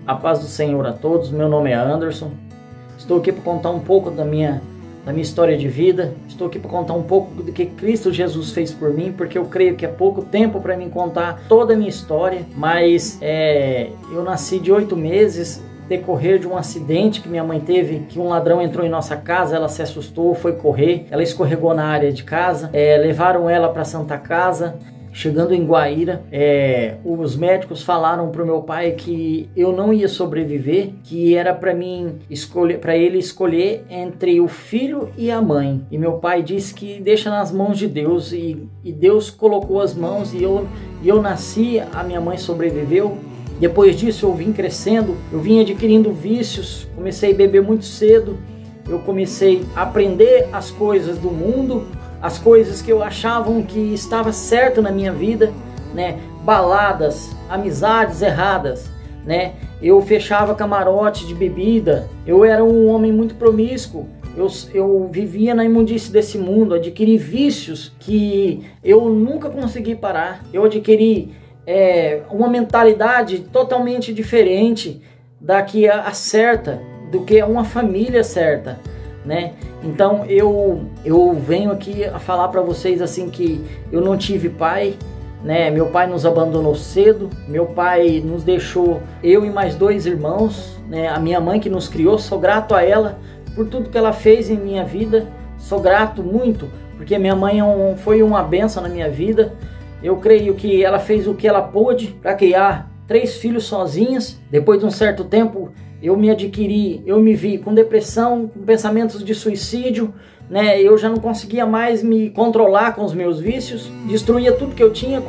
A paz do Senhor a todos, meu nome é Anderson. Estou aqui para contar um pouco da minha história de vida. Estou aqui para contar um pouco do que Cristo Jesus fez por mim, porque eu creio que é pouco tempo para mim contar toda a minha história, mas eu nasci de 8 meses, decorrer de um acidente que minha mãe teve, que um ladrão entrou em nossa casa, ela se assustou, foi correr, ela escorregou na área de casa, levaram ela para a Santa Casa. Chegando em Guaíra, os médicos falaram para o meu pai que eu não ia sobreviver, que era para ele escolher entre o filho e a mãe. E meu pai disse que deixa nas mãos de Deus, e Deus colocou as mãos, e eu nasci, a minha mãe sobreviveu. Depois disso eu vim crescendo, eu vim adquirindo vícios, comecei a beber muito cedo, eu comecei a aprender as coisas do mundo, as coisas que eu achava que estava certo na minha vida, né? Baladas, amizades erradas, né? Eu fechava camarote de bebida, eu era um homem muito promíscuo, eu vivia na imundície desse mundo, adquiri vícios que eu nunca consegui parar, eu adquiri uma mentalidade totalmente diferente da que a certa, do que uma família certa, né? Então eu venho aqui a falar para vocês assim que eu não tive pai, né? Meu pai nos abandonou cedo, meu pai nos deixou, eu e mais 2 irmãos, né? A minha mãe que nos criou, sou grato a ela por tudo que ela fez em minha vida, sou grato muito, porque minha mãe foi uma bênção na minha vida. Eu creio que ela fez o que ela pôde para criar 3 filhos sozinhas. Depois de um certo tempo eu me vi com depressão, com pensamentos de suicídio, né? Eu já não conseguia mais me controlar com os meus vícios, destruía tudo que eu tinha,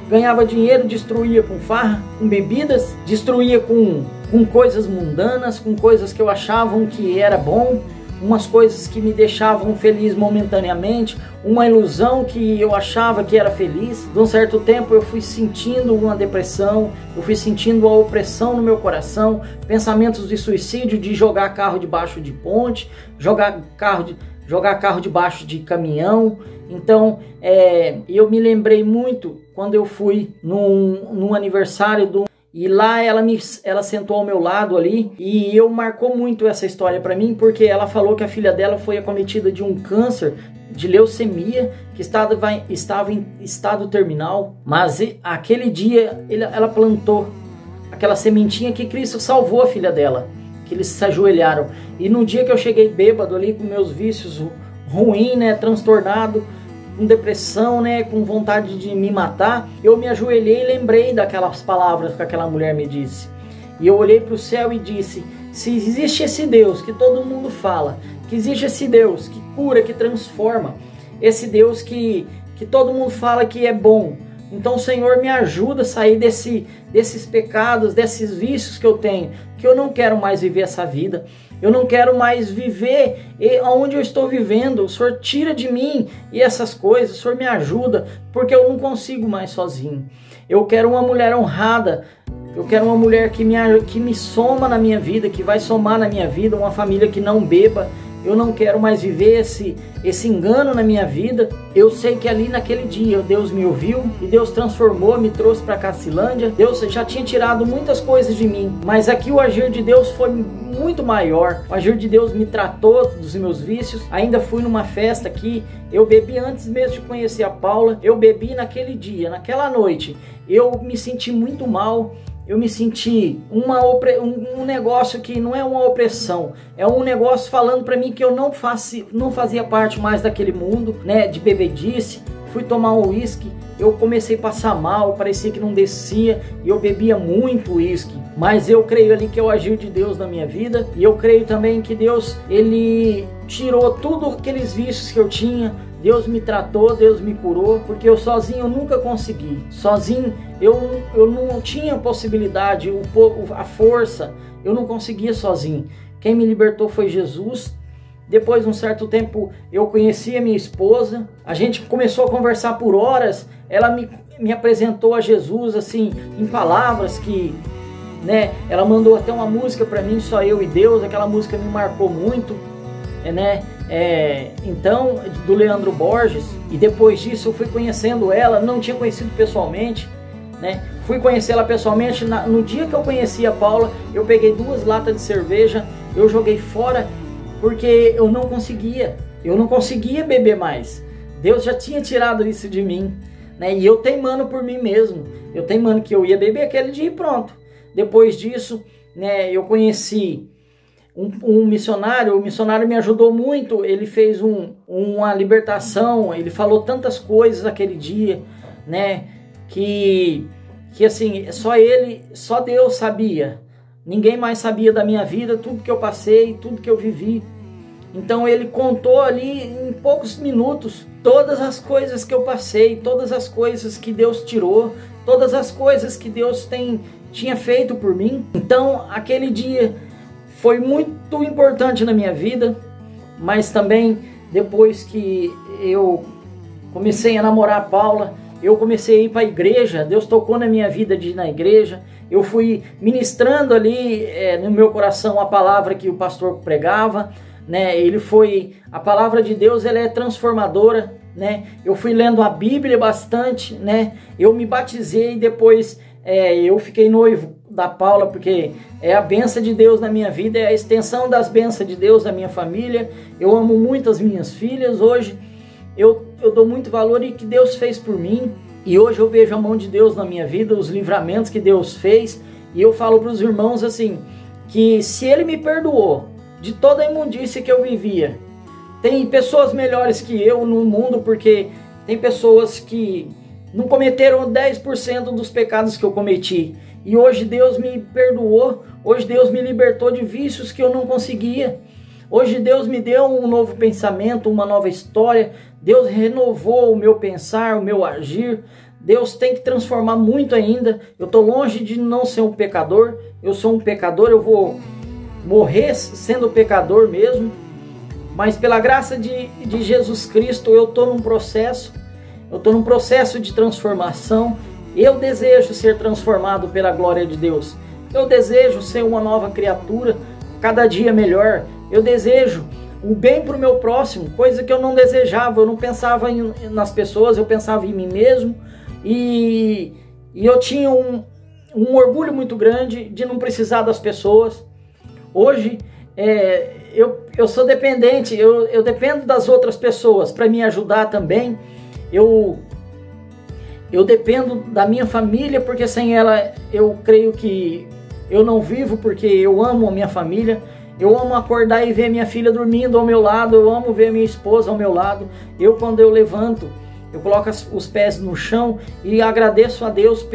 ganhava dinheiro, destruía com farra, com bebidas, destruía com coisas mundanas, com coisas que eu achava que era bom, umas coisas que me deixavam feliz momentaneamente, uma ilusão que eu achava que era feliz. De um certo tempo eu fui sentindo uma depressão, eu fui sentindo a opressão no meu coração, pensamentos de suicídio, de jogar carro debaixo de ponte, jogar carro debaixo de caminhão. Então eu me lembrei muito quando eu fui num aniversário e lá ela sentou ao meu lado ali, e marcou muito essa história para mim, porque ela falou que a filha dela foi acometida de um câncer de leucemia, que estava em estado terminal, mas aquele dia ela plantou aquela sementinha que Cristo salvou a filha dela, que eles se ajoelharam. E no dia que eu cheguei bêbado ali, com meus vícios ruins, né, transtornado, com depressão, né, com vontade de me matar, eu me ajoelhei e lembrei daquelas palavras que aquela mulher me disse. E eu olhei para o céu e disse: se existe esse Deus que todo mundo fala, que existe esse Deus que cura, que transforma, esse Deus que todo mundo fala que é bom, então Senhor, me ajuda a sair desses pecados, desses vícios que eu tenho, que eu não quero mais viver essa vida. Eu não quero mais viver onde eu estou vivendo. O Senhor tira de mim e essas coisas. O Senhor me ajuda, porque eu não consigo mais sozinho. Eu quero uma mulher honrada. Eu quero uma mulher que me soma na minha vida, que vai somar na minha vida, uma família que não beba. Eu não quero mais viver esse engano na minha vida. Eu sei que ali naquele dia Deus me ouviu e Deus transformou, me trouxe para Cacilândia. Deus já tinha tirado muitas coisas de mim, mas aqui o agir de Deus foi muito maior. O agir de Deus me tratou dos meus vícios. Ainda fui numa festa aqui, eu bebi antes mesmo de conhecer a Paula. Eu bebi naquele dia, naquela noite. Eu me senti muito mal. Eu me senti um negócio que não é uma opressão, é um negócio falando para mim que eu não fazia parte mais daquele mundo, né, de bebedice. Fui tomar um uísque, eu comecei a passar mal, parecia que não descia, e eu bebia muito uísque. Mas eu creio ali que é o agir de Deus na minha vida, e eu creio também que Deus, Ele tirou tudo aqueles vícios que eu tinha. Deus me tratou, Deus me curou, porque eu sozinho eu nunca consegui. Sozinho eu não tinha possibilidade, a força, eu não conseguia sozinho. Quem me libertou foi Jesus. Depois de um certo tempo eu conheci a minha esposa, a gente começou a conversar por horas, ela me apresentou a Jesus assim, em palavras que, né, ela mandou até uma música para mim, Só Eu e Deus, aquela música me marcou muito, né? Então, do Leandro Borges. E depois disso eu fui conhecendo ela, não tinha conhecido pessoalmente, né? Fui conhecê-la pessoalmente. No dia que eu conheci a Paula, eu peguei 2 latas de cerveja, eu joguei fora, porque eu não conseguia beber mais. Deus já tinha tirado isso de mim, né? E eu teimando por mim mesmo, eu teimando que eu ia beber aquele dia e pronto. Depois disso, né, eu conheci um missionário, o missionário me ajudou muito, ele fez uma libertação, ele falou tantas coisas aquele dia, né, que assim, só Deus sabia, ninguém mais sabia da minha vida, tudo que eu passei, tudo que eu vivi. Então ele contou ali em poucos minutos todas as coisas que eu passei, todas as coisas que Deus tirou, todas as coisas que Deus tinha feito por mim. Então aquele dia foi muito importante na minha vida, mas também depois que eu comecei a namorar a Paula, eu comecei a ir para a igreja, Deus tocou na minha vida de ir na igreja, eu fui ministrando ali no meu coração a palavra que o pastor pregava, né? A palavra de Deus, ela é transformadora, né? Eu fui lendo a Bíblia bastante, né? Eu me batizei e depois eu fiquei noivo da Paula, porque é a bênção de Deus na minha vida, é a extensão das bênçãos de Deus na minha família. Eu amo muito as minhas filhas, hoje eu dou muito valor em que Deus fez por mim, e hoje eu vejo a mão de Deus na minha vida, os livramentos que Deus fez, e eu falo para os irmãos assim, que se Ele me perdoou de toda a imundície que eu vivia, tem pessoas melhores que eu no mundo, porque tem pessoas que não cometeram 10% dos pecados que eu cometi, e hoje Deus me perdoou, hoje Deus me libertou de vícios que eu não conseguia, hoje Deus me deu um novo pensamento, uma nova história, Deus renovou o meu pensar, o meu agir. Deus tem que transformar muito ainda. Eu estou longe de não ser um pecador, eu sou um pecador, eu vou morrer sendo pecador mesmo, mas pela graça de Jesus Cristo eu estou num processo, de transformação. Eu desejo ser transformado pela glória de Deus, eu desejo ser uma nova criatura, cada dia melhor. Eu desejo o bem para o meu próximo, coisa que eu não desejava, eu não pensava nas pessoas, eu pensava em mim mesmo, e eu tinha um orgulho muito grande de não precisar das pessoas. Hoje eu sou dependente, eu dependo das outras pessoas para me ajudar também. Eu dependo da minha família, porque sem ela eu creio que eu não vivo, porque eu amo a minha família. Eu amo acordar e ver minha filha dormindo ao meu lado, eu amo ver minha esposa ao meu lado. Quando eu levanto, eu coloco os pés no chão e agradeço a Deus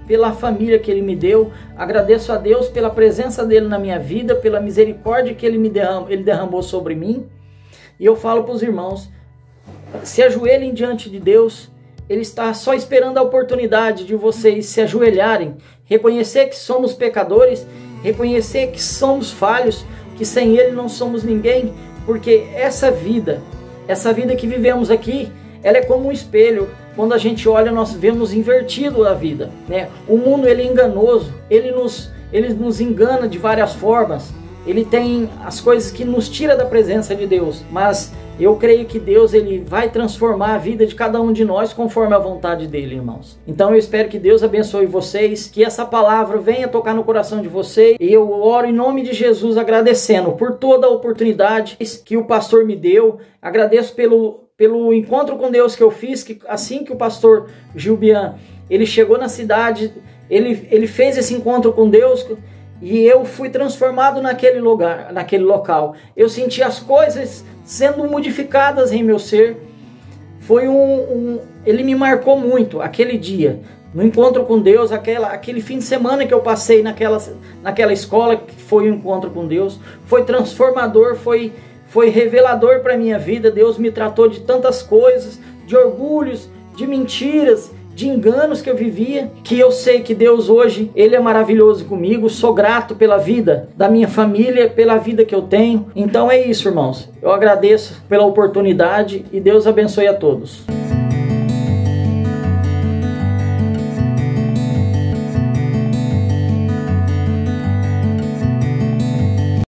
pela família que Ele me deu, agradeço a Deus pela presença dEle na minha vida, pela misericórdia que Ele derramou sobre mim. E eu falo para os irmãos, se ajoelhem diante de Deus, Ele está só esperando a oportunidade de vocês se ajoelharem, reconhecer que somos pecadores, reconhecer que somos falhos, que sem Ele não somos ninguém, porque essa vida que vivemos aqui, ela é como um espelho. Quando a gente olha, nós vemos invertido a vida, né? O mundo, ele é enganoso, ele nos engana de várias formas, ele tem as coisas que nos tira da presença de Deus, mas eu creio que Deus, ele vai transformar a vida de cada um de nós conforme a vontade dele, irmãos. Então eu espero que Deus abençoe vocês, que essa palavra venha tocar no coração de vocês, e eu oro em nome de Jesus, agradecendo por toda a oportunidade que o pastor me deu. Agradeço pelo encontro com Deus que eu fiz, que assim que o pastor Gilbian, ele chegou na cidade, ele fez esse encontro com Deus, e eu fui transformado naquele local. Eu senti as coisas sendo modificadas em meu ser. Ele me marcou muito aquele dia, no encontro com Deus, aquele fim de semana que eu passei naquela escola, que foi um encontro com Deus. Foi transformador, foi revelador para a minha vida. Deus me tratou de tantas coisas, de orgulhos, de mentiras, de enganos que eu vivia, que eu sei que Deus hoje, Ele é maravilhoso comigo. Sou grato pela vida da minha família, pela vida que eu tenho. Então é isso, irmãos. Eu agradeço pela oportunidade e Deus abençoe a todos.